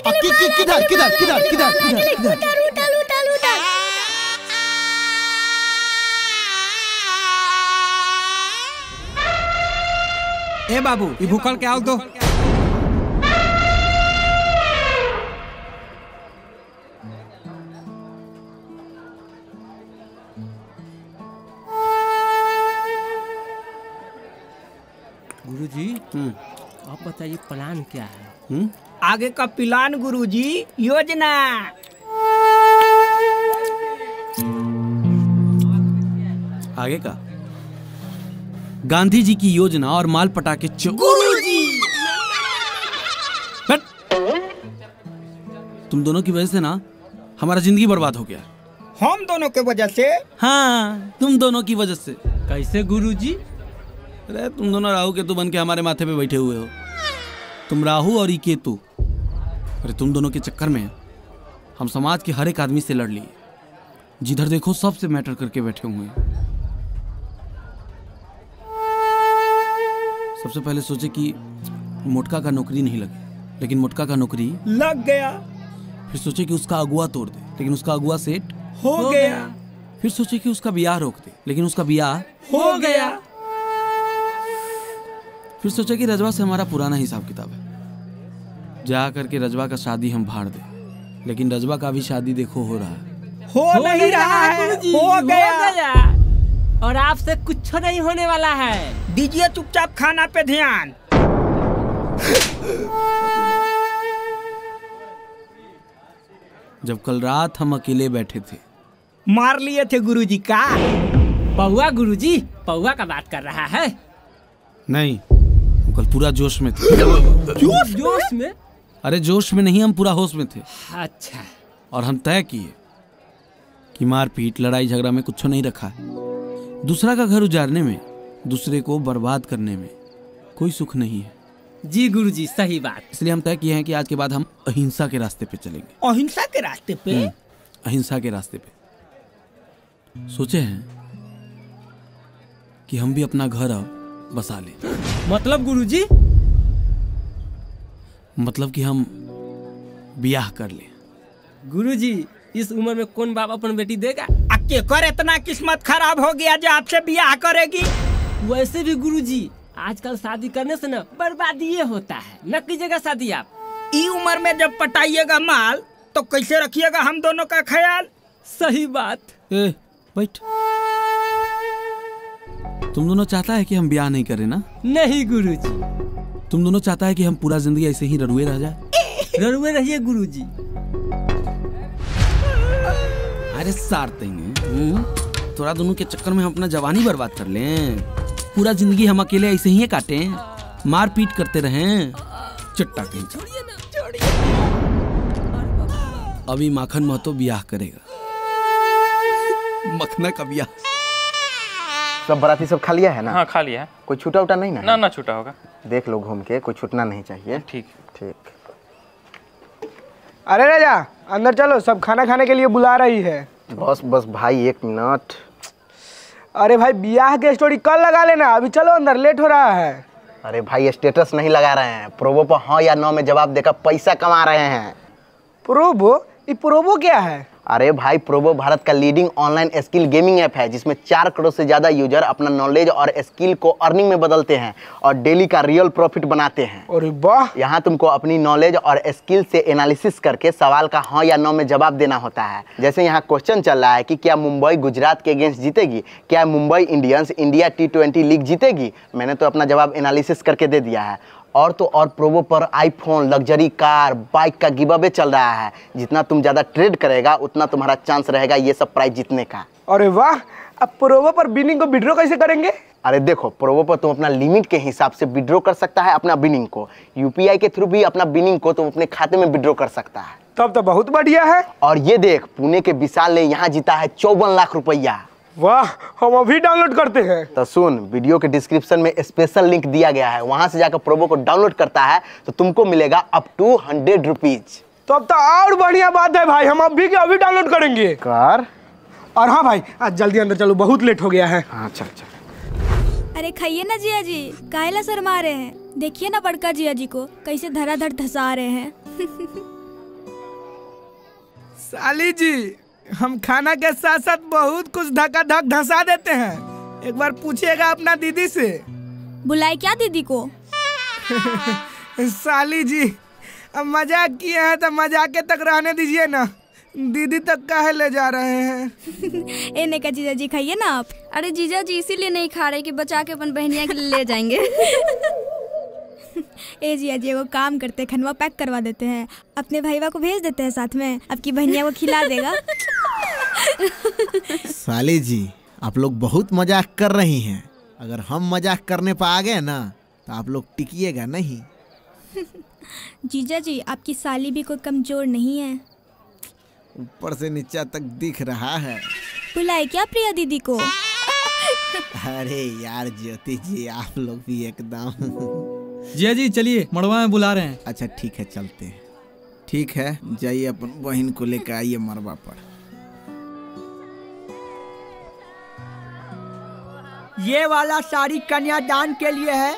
किधर किधर किधर किधर किधर ए बाबू ये भूखल के आओ दो। गुरुजी आप बताइए प्लान क्या है? आगे का प्लान गुरुजी, योजना। आगे का गांधी जी की योजना और माल पटाके गुरुजी तुम दोनों की वजह से ना हमारा जिंदगी बर्बाद हो गया। हम दोनों के वजह से? हाँ, तुम दोनों की वजह से। कैसे गुरुजी? अरे तुम दोनों राहु केतु बन के हमारे माथे पे बैठे हुए हो। तुम राहु और ये केतु। अरे तुम दोनों के चक्कर में हम समाज के हर एक आदमी से लड़ लिए। जिधर देखो सबसे मैटर करके बैठे हुए हैं। सबसे पहले सोचे कि मोटका का नौकरी नहीं लगे, लेकिन मोटका का नौकरी लग गया। फिर सोचे कि उसका अगुआ तोड़ दे, लेकिन उसका अगुआ सेट हो गया। फिर सोचे कि उसका ब्याह रोक दे, लेकिन उसका ब्याह हो गया। फिर सोचा कि रजवा से हमारा पुराना हिसाब किताब है, जा करके रजवा का शादी हम भाड़ दे, लेकिन रजवा का भी शादी देखो हो रहा है। हो नहीं रहा है, हो गया। और आपसे कुछ नहीं होने वाला है। दीजिए चुपचाप खाना पे ध्यान। जब कल रात हम अकेले बैठे थे, मार लिए थे गुरुजी का। पौआ गुरुजी, पौआ का बात कर रहा है? नहीं, हम कल पूरा जोश में थे। जोश में? अरे जोश में नहीं, हम पूरा होश में थे। अच्छा। और हम तय किए कि मारपीट लड़ाई झगड़ा में कुछ नहीं रखा है। दूसरा का घर उजाड़ने में, दूसरे को बर्बाद करने में कोई सुख नहीं है। जी गुरुजी, सही बात। इसलिए हम तय किए हैं कि आज के बाद हम अहिंसा के रास्ते पे चलेंगे। अहिंसा के रास्ते पे? अहिंसा के रास्ते पे सोचे हैं कि हम भी अपना घर अब बसा लें। मतलब गुरुजी? मतलब कि हम ब्याह कर लें। गुरुजी, इस उम्र में कौन बाप अपन बेटी देगा? अक्के कर इतना किस्मत खराब हो गया जो आपसे ब्याह करेगी। वैसे भी गुरुजी, आजकल शादी करने से ना बर्बादी ये होता है। न कीजिएगा शादी आप। ई उम्र में जब पटाइएगा माल तो कैसे रखिएगा हम दोनों का ख्याल? सही बात। ए, बैठ। तुम दोनों चाहता है कि हम ब्याह नहीं करें ना? नहीं गुरुजी। तुम दोनों चाहता है कि हम पूरा जिंदगी ऐसे ही ररुए रह जाए? ररुए रहिए गुरुजी। अरे सारते थोड़ा दोनों के चक्कर में हम अपना जवानी बर्बाद कर लें। पूरा जिंदगी हम अकेले ऐसे ही काटें, मार पीट करते रहें। चट्टा कहीं। अभी माखन महतो ब्याह करेगा। मखना का ब्याह। सब बराती सब खा लिया है ना? हाँ खा लिया है। कोई छूटा उटा नहीं ना? ना ना छूटा होगा। देख लो घूम के, कोई छूटना नहीं चाहिए। ठीक ठीक। अरे राजा अंदर चलो, सब खाना खाने के लिए बुला रही है। बस बस भाई 1 मिनट। अरे भाई ब्याह की स्टोरी कल लगा लेना, अभी चलो अंदर, लेट हो रहा है। अरे भाई स्टेटस नहीं लगा रहे हैं, प्रोबो पर हाँ या नो में जवाब देकर पैसा कमा रहे हैं। प्रोबो? ये प्रोबो क्या है? अरे भाई प्रोबो भारत का leading online skill gaming app है, जिसमें 4 करोड़ से ज़्यादा यूजर अपना नॉलेज और स्किल को अर्निंग में बदलते हैं और डेली का रियल प्रॉफिट बनाते हैं। अरे वाह! यहाँ तुमको अपनी नॉलेज और स्किल से एनालिसिस करके सवाल का हाँ या नो में जवाब देना होता है। जैसे यहाँ क्वेश्चन चल रहा है कि क्या मुंबई गुजरात के अगेंस्ट जीतेगी, क्या Mumbai Indians India T20 league जीतेगी। मैंने तो अपना जवाब एनालिसिस करके दे दिया है। और तो और प्रोबो पर आईफोन, लग्जरी कार, बाइक का गिव अवे चल रहा है। जितना तुम ज़्यादा ट्रेड करेगा उतना तुम्हारा चांस रहेगा ये सब प्राइज जीतने का। अरे वाह! अब प्रोबो पर बिनिंग को विड्रॉ कैसे करेंगे? अरे देखो, प्रोबो पर तुम अपना लिमिट के हिसाब से विड्रॉ कर सकता है अपना बिनिंग को। UPI के थ्रू भी अपना बिनिंग को तुम अपने खाते में विड्रॉ कर सकता है। तब तो बहुत बढ़िया है। और ये देख, पुणे के विशाल ने यहाँ जीता है 54 लाख रुपया। वाह! हम अभी डाउनलोड करते हैं। तो सुन, वीडियो के डिस्क्रिप्शन में स्पेशल लिंक दिया गया है, वहां से जाकर प्रोबो को डाउनलोड करता है तो तुमको मिलेगा अप टू 100 रुपीज। तो अब तो और बढ़िया बात है भाई, हम अभी के अभी डाउनलोड करेंगे। कर। और हाँ भाई, आज जल्दी अंदर चलो, बहुत लेट हो गया है। हाँ चल चल। अरे खाइए ना जिया जी, काहेला शर्मा रहे हैं? देखिए ना बड़का जिया जी को कैसे धराधड़ धसा रहे हैं। साली जी, हम खाना के साथ साथ बहुत कुछ धक्का धक धंसा देते हैं। एक बार पूछिएगा अपना दीदी से। बुलाए क्या दीदी को? साली जी, अब मजाक किए हैं तो मजाके तक रहने दीजिए ना। दीदी तक काहे ले जा रहे हैं? एने का जीजा जी खाइए ना आप। अरे जीजा जी इसीलिए नहीं खा रहे कि बचा के अपन बहनिया के लिए ले जाएंगे। ए जीजा जी, वो काम करते हैं, खनवा पैक करवा देते हैं, अपने भाईवा को भेज देते हैं साथ में, आपकी बहनिया को खिला देगा। साली जी, आप लोग बहुत मजाक कर रही हैं। अगर हम मजाक करने पर आ गए ना तो आप लोग टिकिएगा नहीं। जीजा जी, आपकी साली भी कोई कमजोर नहीं है। ऊपर से नीचा तक दिख रहा है। बुलाए क्या प्रिया दीदी को? अरे यार ज्योति जी, आप लोग भी एकदम। जिया जी चलिए, मड़वा में बुला रहे हैं। अच्छा ठीक है, चलते हैं। ठीक है, जाइए अपन बहन को लेकर आइए मरवा पर। ये वाला साड़ी कन्यादान के लिए है,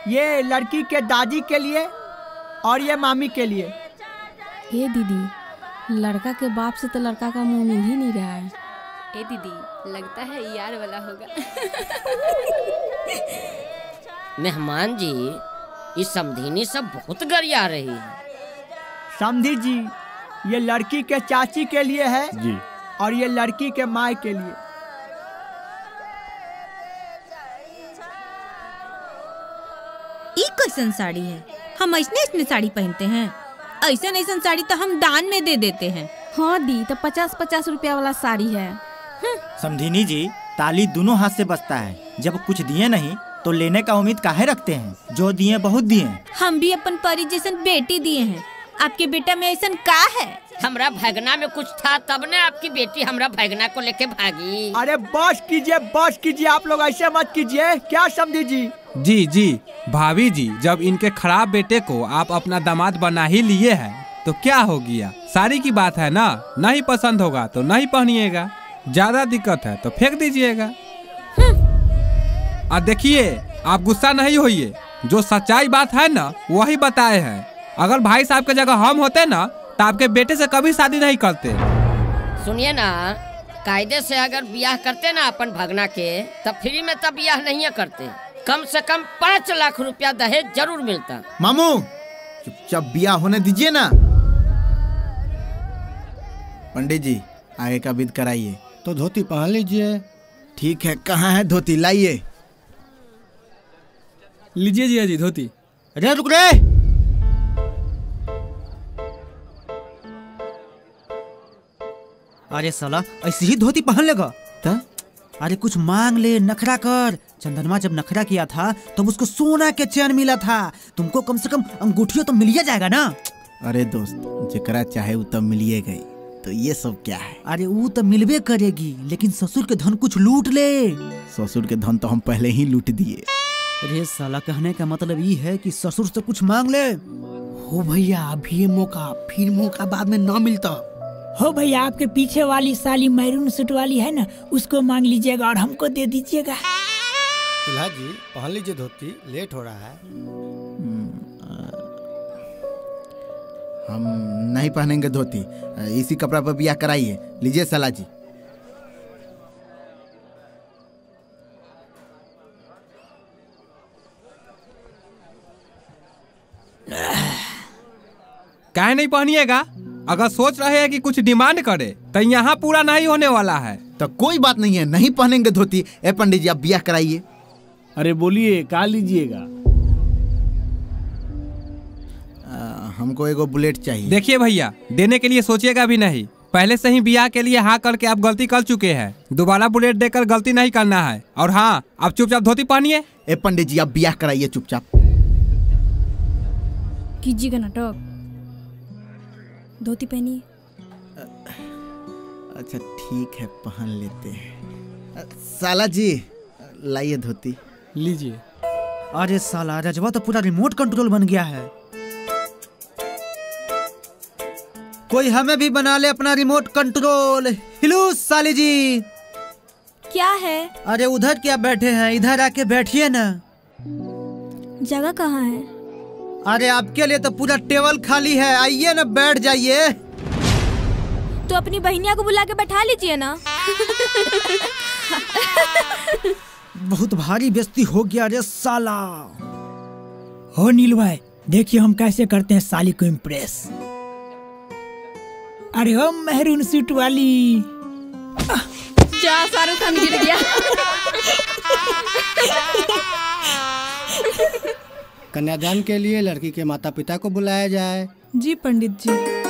ये लड़की के दादी के लिए और ये मामी के लिए। हे दीदी, लड़का के बाप से तो लड़का का मुंह मिल ही नहीं रहा है। ए दीदी, लगता है यार वाला होगा। मेहमान जी, इस समधिनी सब बहुत गरिया रही है। समधी जी, ये लड़की के चाची के लिए है जी, और ये लड़की के माँ के लिए। ई कैसन साड़ी है? हम ऐसने साड़ी पहनते हैं? ऐसन साड़ी तो हम दान में दे देते हैं। हाँ दी, तो 50-50 रुपया वाला साड़ी है। समधिनी जी, ताली दोनों हाथ से बजता है। जब कुछ दिए नहीं तो लेने का उम्मीद काहे रखते हैं? जो दिए बहुत दिए। हम भी अपन परी जैसन बेटी दिए हैं, आपके बेटा में ऐसा का है? हमरा भगना में कुछ था तब ने आपकी बेटी हमरा भगना को लेके भागी। अरे बस कीजिए, आप लोग ऐसे मत कीजिए। क्या समझी जी? जी भाभी जी, जब इनके खराब बेटे को आप अपना दामाद बना ही लिए हैं तो क्या हो गया? साड़ी की बात है ना, नहीं पसंद होगा तो नहीं पहनिएगा, ज्यादा दिक्कत है तो फेंक दीजिएगा। और देखिए, आप गुस्सा नहीं होइए, जो सच्चाई बात है ना वही बताए हैं। अगर भाई साहब के जगह हम होते ना तो आपके बेटे से कभी शादी नहीं करते। सुनिए ना, कायदे से अगर ब्याह करते ना अपन भगना के, तब फ्री में तब ब्याह नहीं करते। कम से कम 5 लाख रुपया दहेज जरूर मिलता। मामू, चुपचाप ब्याह होने दीजिए ना। पंडित जी, आगे का विध कराइए। तो धोती पहन लीजिए। ठीक है, कहाँ है धोती? लाइए। लीजिए जिया जी धोती। अरे रुक रे, अरे साला ऐसी ही धोती पहन लेगा? अरे कुछ मांग ले, नखरा कर। चंदनमा जब नखरा किया था तब तो उसको सोना के चैन मिला था। तुमको कम से कम अंगूठियों तो मिलिए जाएगा ना। अरे दोस्त, जेकरा चाहे वो तब मिलिए गई, तो ये सब क्या है? अरे वो तो मिलवे करेगी, लेकिन ससुर के धन कुछ लूट ले। ससुर के धन तो हम पहले ही लूट दिए। अरे साला, कहने का मतलब ये है कि ससुर से कुछ मांग ले। हो भैया, अभी ये मौका, फिर मौका बाद में ना मिलता। हो भैया, आपके पीछे वाली साली मैरून सूट वाली है ना, उसको मांग लीजिएगा और हमको दे दीजिएगा। दुल्हा जी, पहन लीजिए धोती, लेट हो रहा है। हम नहीं पहनेंगे धोती, इसी कपड़ा पर ब्याह कराइए। लीजिए साला जी। काहे नहीं पहनिएगा? अगर सोच रहे हैं कि कुछ डिमांड करे तो यहाँ पूरा नहीं होने वाला है। तो कोई बात नहीं है, नहीं पहनेंगे धोती। ए पंडित जी, आप ब्याह कराइए। अरे बोलिए, क्या लीजिएगा? हमको एगो बुलेट चाहिए। देखिए भैया, देने के लिए सोचिएगा भी नहीं। पहले से ही ब्याह के लिए हाँ करके आप गलती कर चुके हैं। दोबारा बुलेट देकर गलती नहीं करना है। और हाँ, आप चुपचाप धोती पहनिए। ए पंडित जी, आप ब्याह कराइए चुपचाप। कीजिएगा नाटक, धोती पहनिए। अच्छा ठीक है, पहन लेते हैं। साला जी, लाइए धोती। लीजिए। अरे साला, रजवा तो पूरा रिमोट कंट्रोल बन गया है। कोई हमें भी बना ले अपना रिमोट कंट्रोल। हिलो साली जी। क्या है? अरे उधर क्या बैठे हैं, इधर आके बैठिए ना। जगह कहाँ है? अरे आपके लिए तो पूरा टेबल खाली है, आइए ना, बैठ जाइए। तो अपनी बहनिया को बुला के बैठा लीजिए ना। बहुत भारी बेइज्जती हो गया रे साला। हो नील भाई, देखिए हम कैसे करते हैं साली को इम्प्रेस। अरे हो मेहरून सूट वाली। जा शाहरुख खान गिर गया। कन्यादान के लिए लड़की के माता पिता को बुलाया जाए। जी पंडित जी।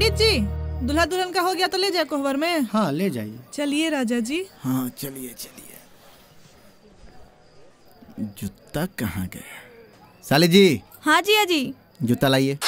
पंडित जी, दूल्हा दुल्हन का हो गया तो ले जाए कोहबर में। हाँ ले जाइए। चलिए राजा जी। हाँ चलिए चलिए। जूता कहाँ गया? साली जी। हाँ जी, हाँ जी। जूता लाइए।